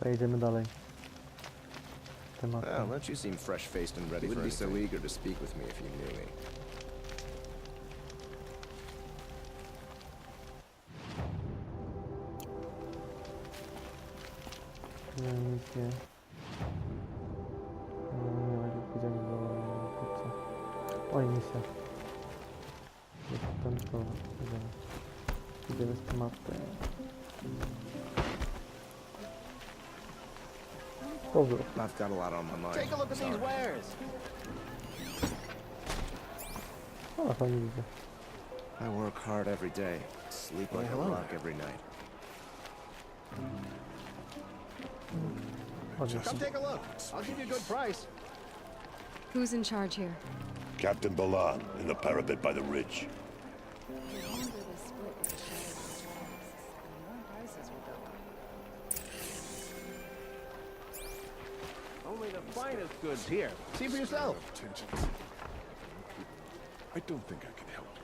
Jedziemy dalej. Well, don't you seem fresh-faced and ready? You wouldn't be so eager to speak with me if you knew me. Nic nie. Nie ma jakichś widziań do pizza. Oj, misja. Jest ten to. Idziemy z tematem. Dobrze. I've got a lot on my mind. Take a look at these wares. O, fajnie widzę. I work hard every day, sleep like a rock every night. Come take a look. I'll give you a good price. Who's in charge here? Captain Balan, in the parapet by the ridge. Only the finest goods here. See for yourself. Attention. I don't think I can help you.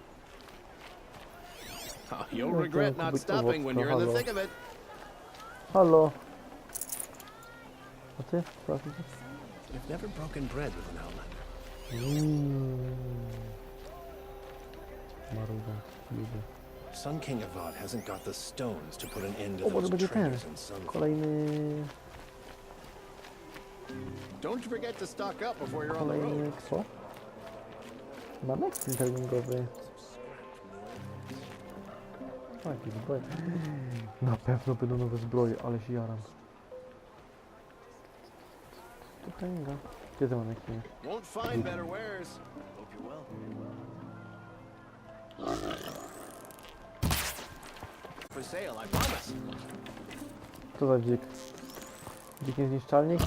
Oh, you'll regret not stopping when you're in the thick of it. Halo. A ty? Sprawdź. I've never broken bread with an outlander. Maruda. Lubię. Sun King Avad hasn't got the stones to put an end to O, może those będzie ten. traitors in Sun. Kolejny... Don't forget to stock up before you're on the Kolejny... road. co? Mamy interlingowy. Jakie zbroje. Na pewno będą nowe zbroje, ale się jaram. To tęga. Gdzie to mamy chwilę? Won't find better wares. Hope you will. For sale, I promise. Co za dzik? Dzik niezniszczalnik?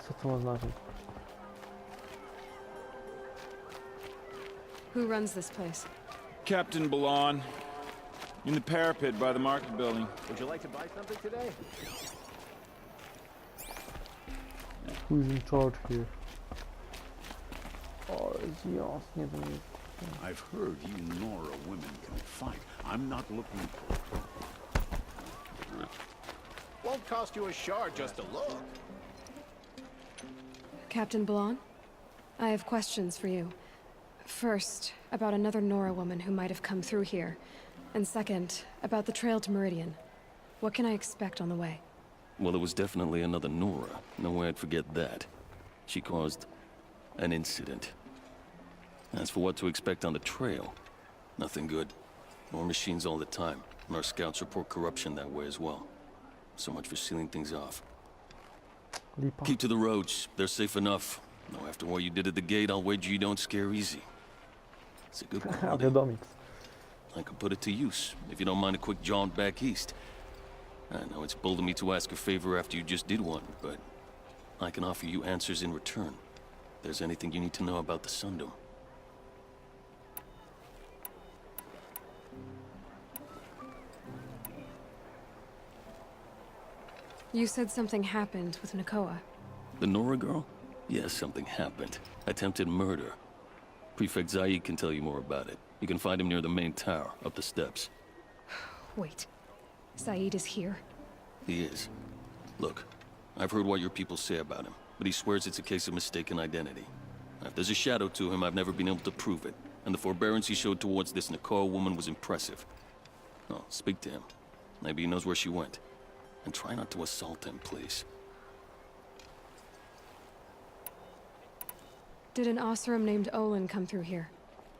Co to ma znaczyć? Who runs this place? Captain Balan. In the parapet by the market building. Would you like to buy something today? Who's in charge here? O, jest jasnie, to jest... I've heard you Nora women can fight. I'm not looking for... Won't cost you a shard just to look. Captain Balan? I have questions for you. First, about another Nora woman who might have come through here. And second, about the trail to Meridian. What can I expect on the way? Well, it was definitely another Nora. No way I'd forget that. She caused an incident. As for what to expect on the trail, nothing good. More machines all the time, and our scouts report corruption that way as well. So much for sealing things off. Lipa. Keep to the roads. They're safe enough. Though after what you did at the gate, I'll wager you don't scare easy. It's a good quality. Wiadomik. I could put it to use, if you don't mind a quick jaunt back east. I know it's bold of me to ask a favor after you just did one, but I can offer you answers in return. If there's anything you need to know about the Sundom. You said something happened with Nakoa. The Nora girl? Yes, something happened. Attempted murder. Prefect Zaid can tell you more about it. You can find him near the main tower, up the steps. Wait. Saeed is here? He is. Look, I've heard what your people say about him, but he swears it's a case of mistaken identity. If there's a shadow to him, I've never been able to prove it, and the forbearance he showed towards this Nakoa woman was impressive. Oh, speak to him. Maybe he knows where she went. And try not to assault him, please. Did an Oseram named Olin come through here?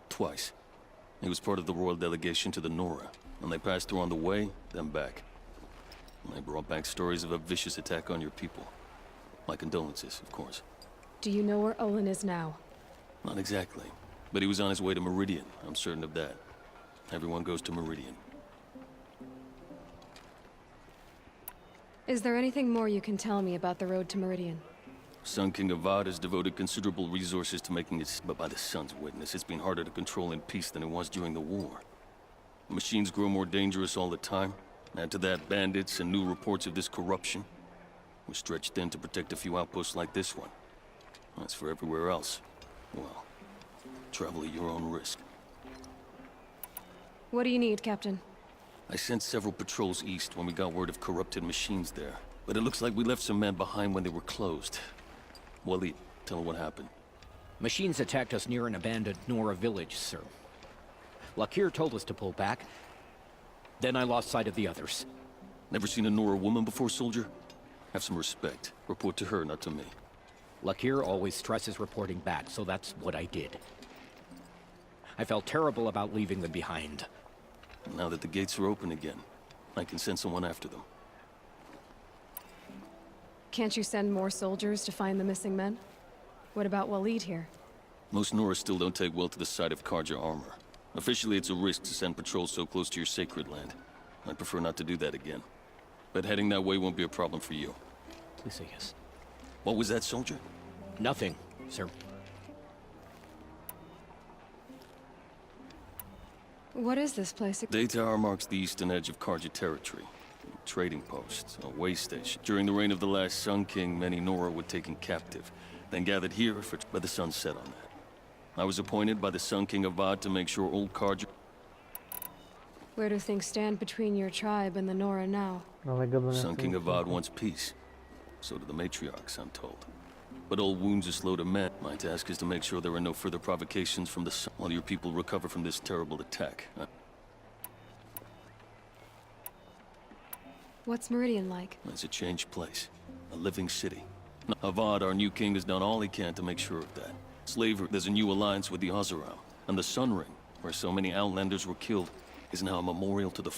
Twice. He was part of the royal delegation to the Nora, and they passed through on the way, then back. And they brought back stories of a vicious attack on your people. My condolences, of course. Do you know where Olin is now? Not exactly, but he was on his way to Meridian, I'm certain of that. Everyone goes to Meridian. Is there anything more you can tell me about the road to Meridian? Sun King Avad has devoted considerable resources to making it, but by the Sun's witness, it's been harder to control in peace than it was during the war. Machines grow more dangerous all the time. Add to that bandits and new reports of this corruption. We're stretched thin to protect a few outposts like this one. As for everywhere else, well, travel at your own risk. What do you need, Captain? I sent several patrols east when we got word of corrupted machines there. But it looks like we left some men behind when they were closed. Waleed, tell him what happened. Machines attacked us near an abandoned Nora village, sir. Lakir told us to pull back. Then I lost sight of the others. Never seen a Nora woman before, soldier? Have some respect. Report to her, not to me. Lakir always stresses reporting back, so that's what I did. I felt terrible about leaving them behind. Now that the gates are open again, I can send someone after them. Can't you send more soldiers to find the missing men? What about Waleed here? Most Nora still don't take well to the sight of Karja armor. Officially, it's a risk to send patrols so close to your sacred land. I'd prefer not to do that again. But heading that way won't be a problem for you. Please say yes. What was that, soldier? Nothing, sir. What is this place? Day Tower marks the eastern edge of Karja territory. Trading posts, a way station. During the reign of the last Sun King, many Nora were taken captive, then gathered here but the sun set on that. I was appointed by the Sun King Avad to make sure old Karja... Where do things stand between your tribe and the Nora now? Ale Gadanina Sun chce King nic Avad nie wants peace. So do the matriarchs, I'm told. But old wounds are slow to mend. My task is to make sure there are no further provocations from the sun while your people recover from this terrible attack. What's Meridian like? It's a changed place. A living city. Avad, our new king, has done all he can to make sure of that. Slavery, there's a new alliance with the Oseram. And the Sun Ring, where so many Outlanders were killed, is now a memorial to the...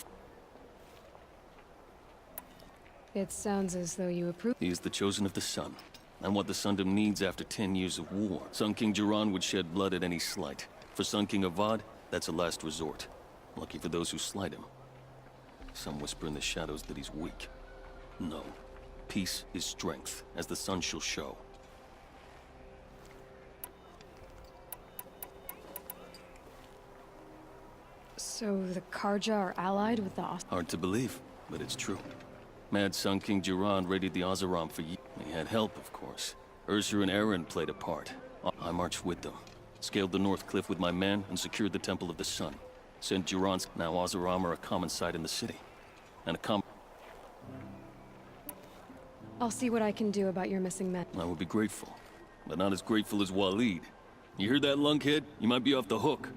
It sounds as though you approve. He is the chosen of the Sun, and what the Sundom needs after 10 years of war. Sun King Jiran would shed blood at any slight. For Sun King Avad, that's a last resort. Lucky for those who slight him. Some whisper in the shadows that he's weak. No. Peace is strength, as the sun shall show. So the Karja are allied with the Hard to believe, but it's true. Mad Sun King Jiran raided the Oseram for years. He had help, of course. Ursur and Eren played a part. I marched with them. Scaled the North Cliff with my men and secured the Temple of the Sun. Sent Jiran's... Now Oseram are a common sight in the city. And a I'll see what I can do about your missing men. I would be grateful, but not as grateful as Waleed. You heard that, lunkhead? You might be off the hook.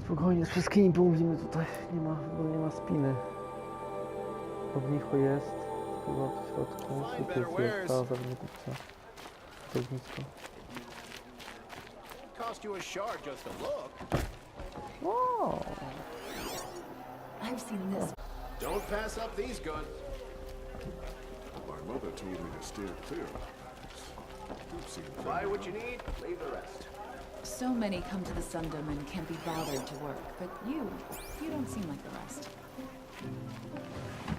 Spokojnie, z wszystkimi pomówimy tutaj. Nie ma spiny. Ognisko jest. Chyba w środku. Sypiec jest. Ta zawodnicza. To ognisko. Cost you a shard just to look. Wow. I've seen this. Don't pass up these goods. My mother told me to steer clear of it. Buy what you need, leave the rest. So many come to the Sundom and can't be bothered to work, but you don't seem like the rest.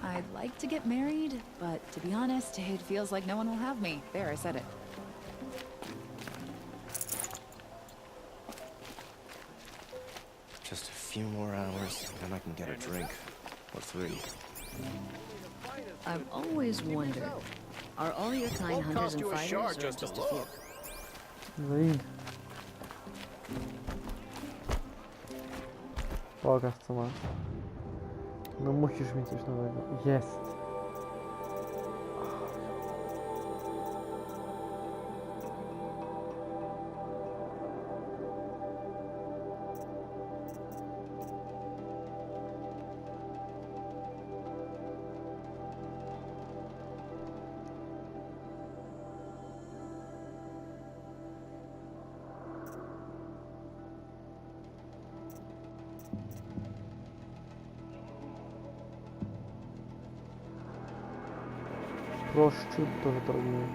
I'd like to get married, but to be honest, it feels like no one will have me. There, I said it. Just a few more hours, then I can get a drink. Or 3. I've always wondered, are all your kind hunters and fighters, or just a few? No i... Pokaż co masz. No musisz mieć coś nowego. Jest! Prosciutto że to robimy.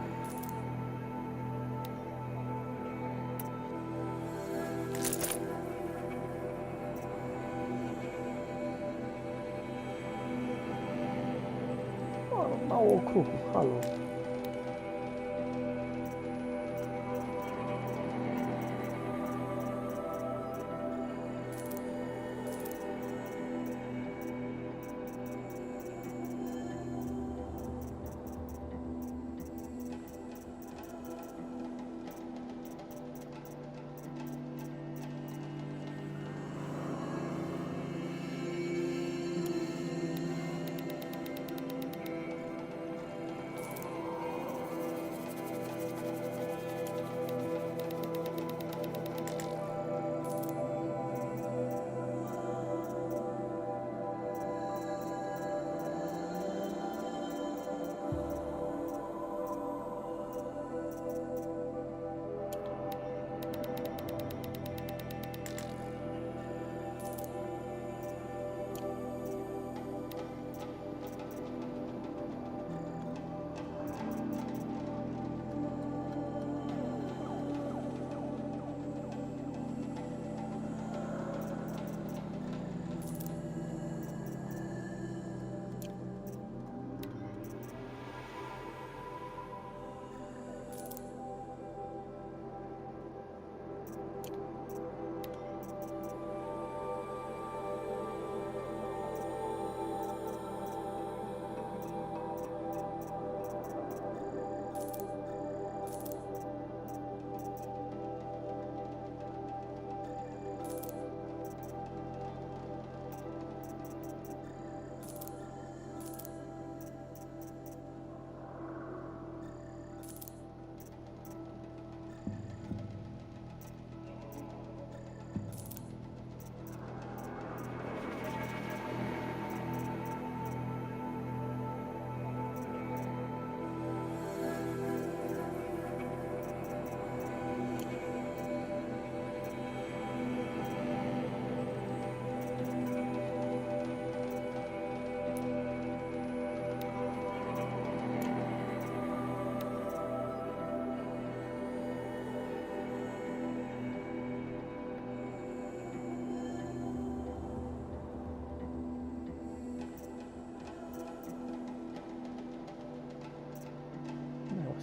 O, mało kruchów, halo.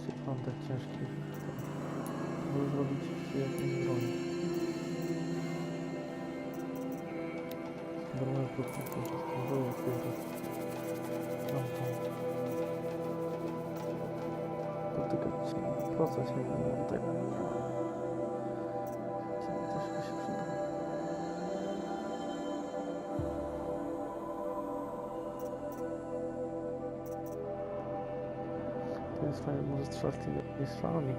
Oczywiście w handach ciężkich. Żeby zrobić jakąś broń. Bronię produkcji wszystkim było otwierać. Dotykać proces jakby tego nie ma. Też by się przydał. To jest fajne, może strzelać tymi strzałami.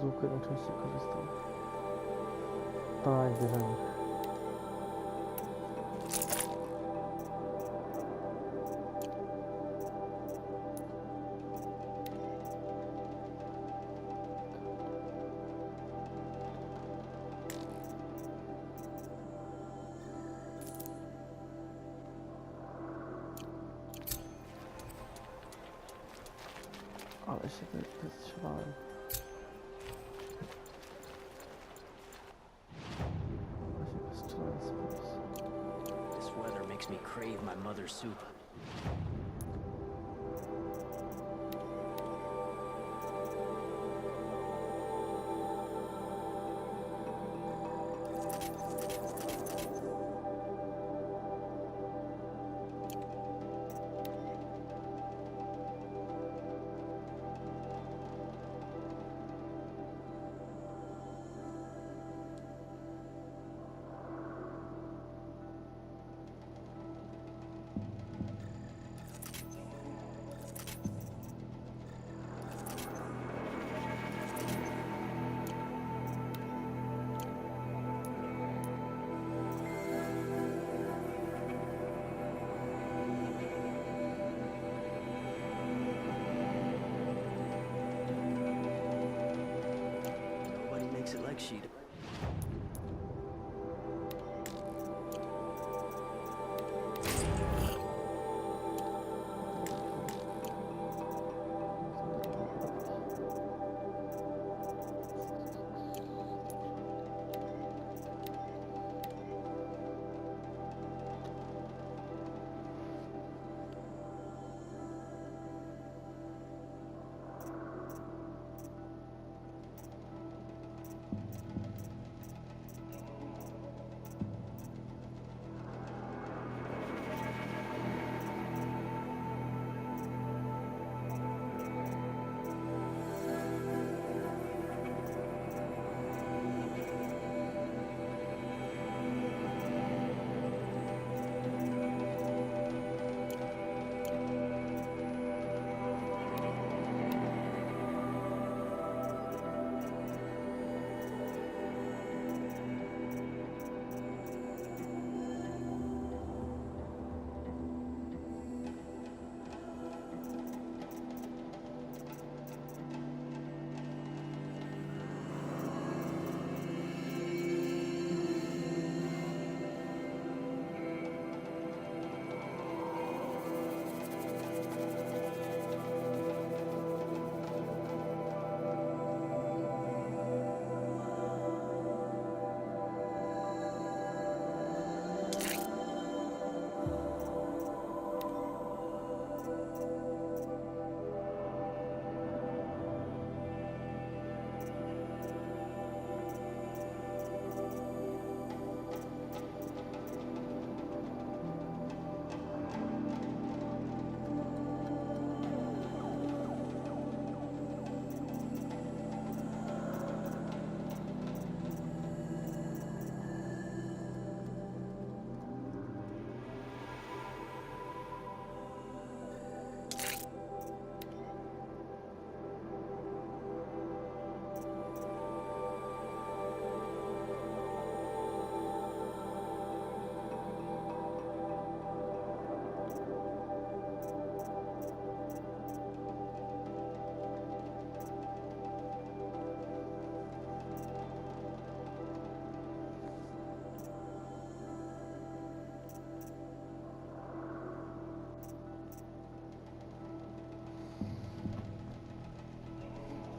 Z łuku najczęściej korzystam. Tak, bierzemy. Ale się wystrzelałem. This weather makes me crave my mother's soup. Makes it like she.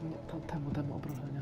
Nie, temu obrażenia.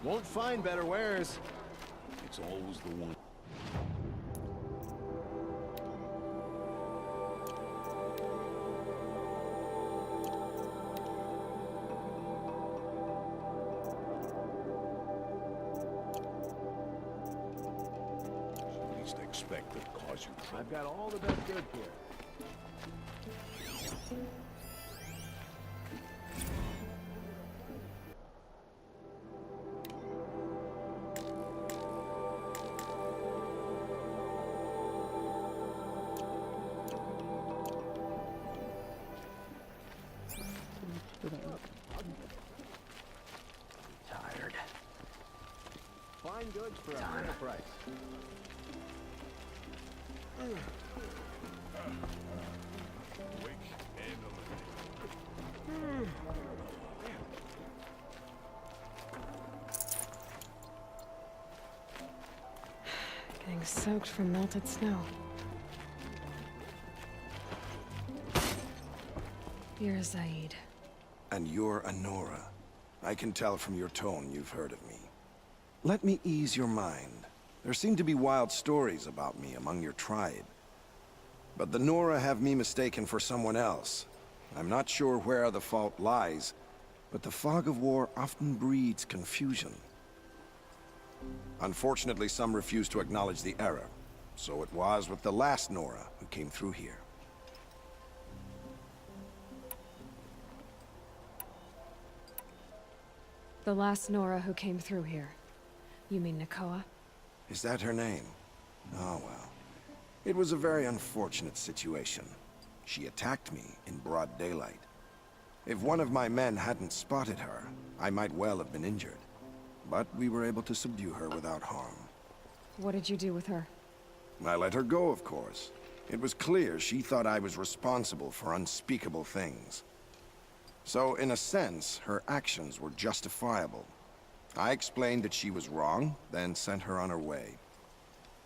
Won't find better wares. It's always the one. Least expect to cause you trouble. I've got all the best goods here. Tired. Fine goods for a fair price. Wake and eliminate. Getting soaked from melted snow. You're Zaid. And you're Anora. I can tell from your tone you've heard of me. Let me ease your mind. There seem to be wild stories about me among your tribe. But the Nora have me mistaken for someone else. I'm not sure where the fault lies, but the fog of war often breeds confusion. Unfortunately, some refuse to acknowledge the error. So it was with the last Nora who came through here. The last Nora who came through here. You mean Nakoa? Is that her name? Oh, well. It was a very unfortunate situation. She attacked me in broad daylight. If one of my men hadn't spotted her, I might well have been injured. But we were able to subdue her without harm. What did you do with her? I let her go, of course. It was clear she thought I was responsible for unspeakable things. So, in a sense, her actions were justifiable. I explained that she was wrong, then sent her on her way.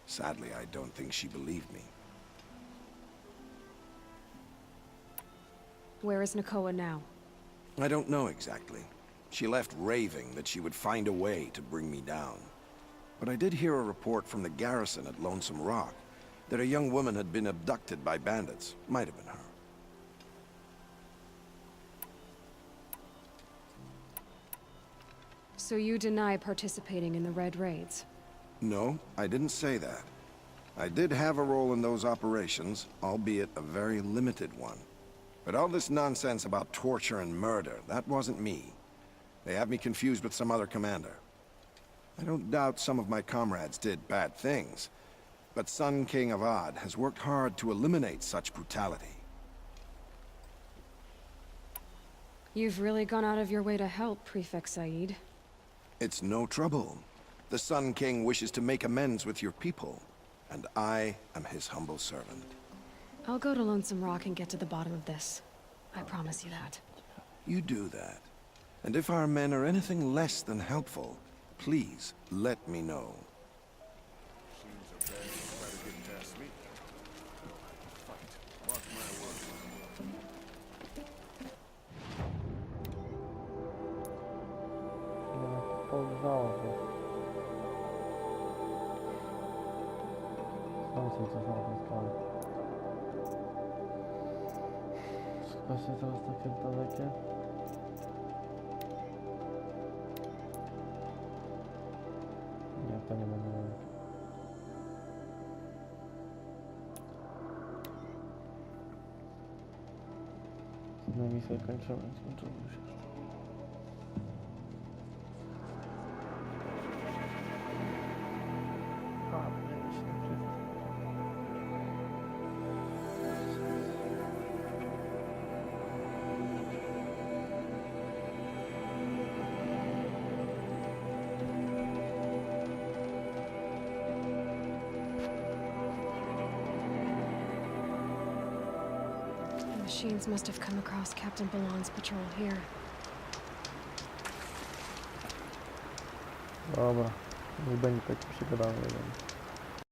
Sadly, I don't think she believed me. Where is Nakoa now? I don't know exactly. She left raving that she would find a way to bring me down. But I did hear a report from the garrison at Lonesome Rock that a young woman had been abducted by bandits. Might have been her. So you deny participating in the Red Raids? No, I didn't say that. I did have a role in those operations, albeit a very limited one. But all this nonsense about torture and murder, that wasn't me. They have me confused with some other commander. I don't doubt some of my comrades did bad things, but Sun King Avad has worked hard to eliminate such brutality. You've really gone out of your way to help, Prefect Said. It's no trouble. The Sun King wishes to make amends with your people, and I am his humble servant. I'll go to Lonesome Rock and get to the bottom of this. I promise you that. You do that. And if our men are anything less than helpful, please let me know. Seems a bad try to get past me. Fight. Mark my words. zdążę. Sam się cofam na skalę. Chyba się teraz takie dalekie. Nie, to nie będzie dalekie. Z nami sobie kończymy, skończymy już jeszcze. A, będzie się nie przyznać. The machines must have come across Captain Balon's patrol here. Dobra, nie będzie taki przegadany jeden.